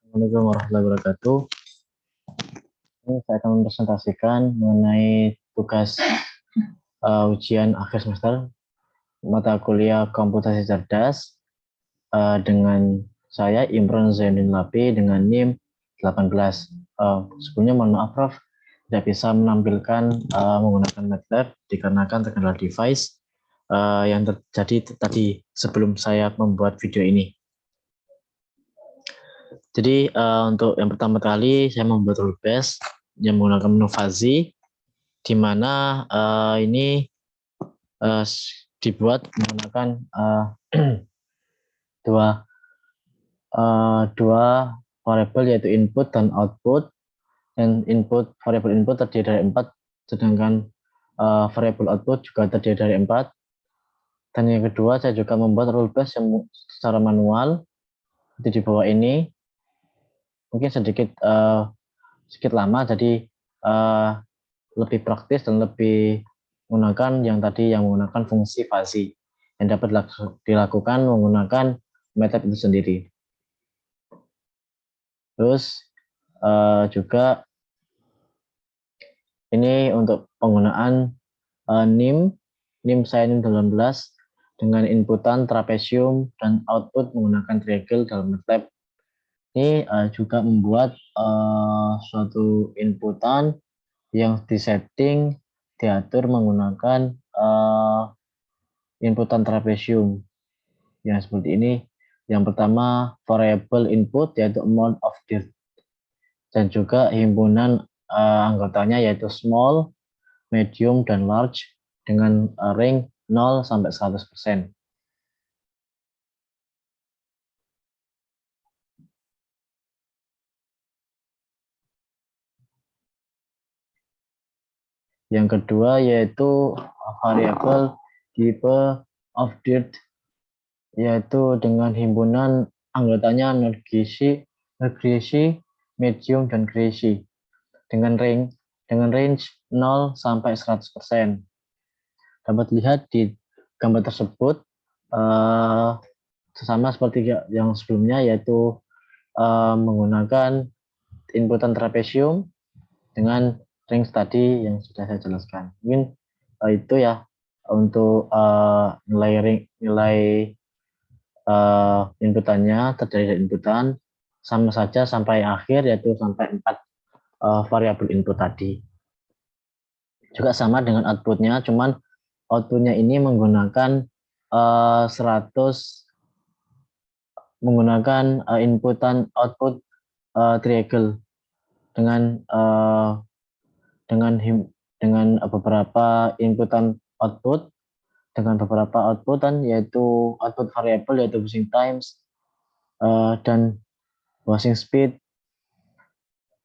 Assalamualaikum warahmatullahi wabarakatuh. Ini saya akan mempresentasikan mengenai tugas ujian akhir semester mata kuliah komputasi cerdas dengan saya Imron Zainuddin Lapi dengan NIM 18. Sebelumnya mohon maaf Prof, tidak bisa menampilkan menggunakan MATLAB dikarenakan terkendala device yang terjadi tadi sebelum saya membuat video ini. Jadi untuk yang pertama kali saya membuat rule base yang menggunakan menu fuzzy, di mana ini dibuat menggunakan dua variabel yaitu input dan output. Dan variabel input terdiri dari 4, sedangkan variabel output juga terdiri dari 4. Dan yang kedua saya juga membuat rule base yang secara manual itu di bawah ini. Mungkin sedikit lama, jadi lebih praktis dan lebih menggunakan yang tadi yang menggunakan fungsi fuzzy yang dapat dilakukan menggunakan MATLAB itu sendiri. Terus juga ini untuk penggunaan NIM saya NIM 18 dengan inputan trapesium dan output menggunakan triangle dalam MATLAB. Ini juga membuat suatu inputan yang disetting diatur menggunakan inputan trapesium yang seperti ini. Yang pertama variable input yaitu amount of dirt, dan juga himpunan anggotanya yaitu small, medium, dan large dengan range 0 sampai 100%. Yang kedua yaitu variabel type of dirt, yaitu dengan himpunan anggotanya not greasy, medium, dan greasy dengan range 0 sampai 100%. Dapat lihat di gambar tersebut sama seperti yang sebelumnya, yaitu menggunakan inputan trapesium dengan range tadi yang sudah saya jelaskan. Mungkin itu ya untuk nilai inputannya terdiri dari inputan sama saja sampai akhir, yaitu sampai 4 variabel input tadi. Juga sama dengan outputnya, cuman outputnya ini menggunakan 100 menggunakan inputan output triangle dengan beberapa inputan output dengan beberapa outputan, yaitu output variable yaitu washing times dan washing speed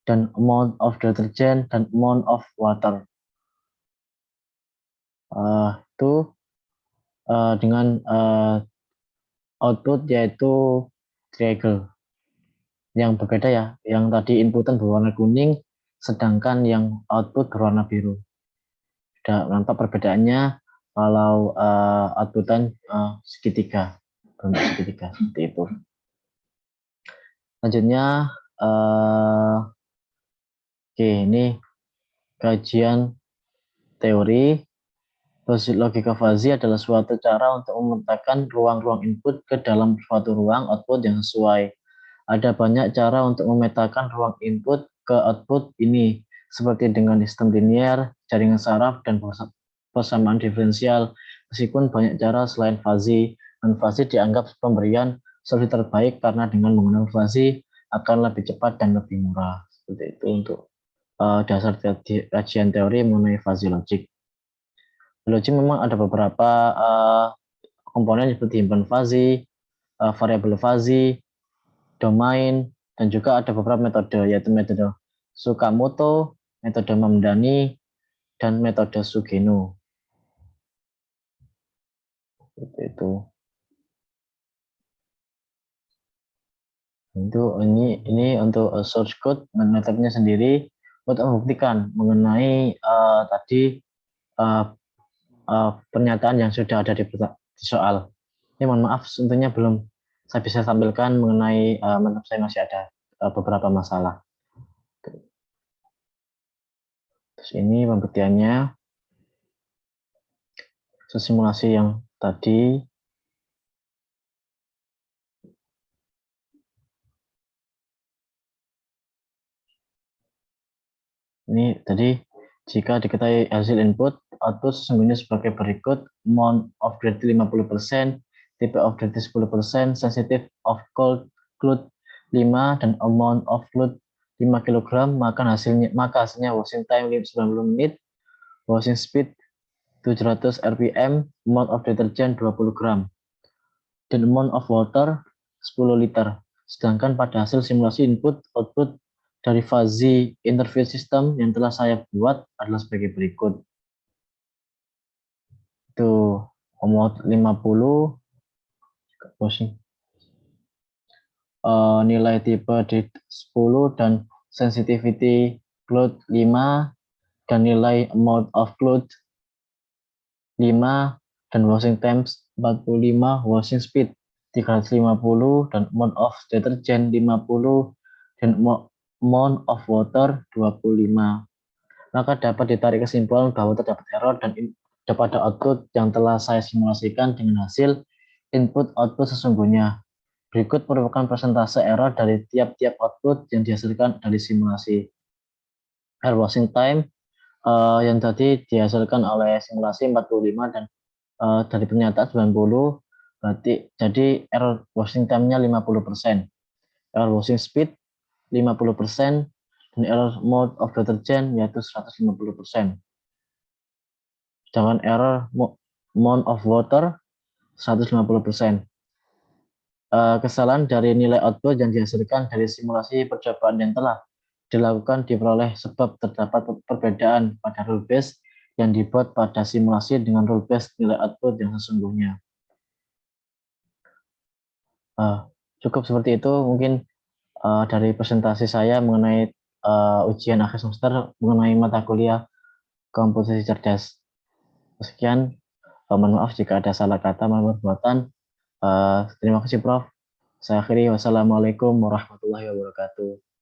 dan amount of detergent dan amount of water. Itu dengan output yaitu triangle. Yang berbeda ya, yang tadi inputan berwarna kuning sedangkan yang output berwarna biru. Sudah nampak perbedaannya kalau outputan segitiga, bentuk segitiga seperti itu. Selanjutnya ini kajian teori. Logika fuzzy adalah suatu cara untuk memetakan ruang-ruang input ke dalam suatu ruang output yang sesuai. Ada banyak cara untuk memetakan ruang input ke output ini, seperti dengan sistem linear, jaringan saraf, dan persamaan diferensial. Meskipun banyak cara selain fuzzy, dan fuzzy dianggap pemberian solusi terbaik karena dengan menggunakan fuzzy akan lebih cepat dan lebih murah. Seperti itu untuk dasar kajian teori mengenai fuzzy logic. Logic memang ada beberapa komponen seperti himpunan fuzzy, variabel fuzzy, domain, dan juga ada beberapa metode, yaitu metode Tsukamoto, metode Mamdani, dan metode Sugeno. Seperti itu. Ini untuk source code metodenya sendiri untuk membuktikan mengenai tadi pernyataan yang sudah ada di soal. Ini mohon maaf tentunya belum saya bisa tampilkan mengenai metode saya masih ada beberapa masalah. Terus ini pembuktiannya, simulasi yang tadi. Ini tadi, jika diketahui hasil input, output sesungguhnya sebagai berikut: amount of dirty 50%, type of dirty 10%, sensitive of cold cloud 5, dan amount of cloud 5 kg, maka hasilnya washing time 90 menit, washing speed 700 rpm, amount of detergent 20 gram, dan amount of water 10 liter. Sedangkan pada hasil simulasi input-output dari fuzzy interface system yang telah saya buat adalah sebagai berikut. Itu amount 50, nilai tipe di 10, dan sensitivity cloud 5, dan nilai amount of cloud 5, dan washing times 45, washing speed 350, dan amount of detergent 50, dan amount of water 25. Maka dapat ditarik kesimpulan bahwa terdapat error dan pada output yang telah saya simulasikan dengan hasil input-output sesungguhnya. Berikut merupakan persentase error dari tiap-tiap output yang dihasilkan dari simulasi. Air washing time yang tadi dihasilkan oleh simulasi 45 dan dari pernyataan 90, berarti jadi error washing time-nya 50%, error washing speed 50%, dan error mode of detergent yaitu 150%. Sedangkan error amount of water 150%. Kesalahan dari nilai output yang dihasilkan dari simulasi percobaan yang telah dilakukan diperoleh sebab terdapat perbedaan pada rule base yang dibuat pada simulasi dengan rule base nilai output yang sesungguhnya. Cukup seperti itu mungkin dari presentasi saya mengenai ujian akhir semester mengenai mata kuliah komposisi cerdas. Sekian, mohon maaf jika ada salah kata maupun perbuatan. Terima kasih Prof. Saya akhiri, wassalamualaikum warahmatullahi wabarakatuh.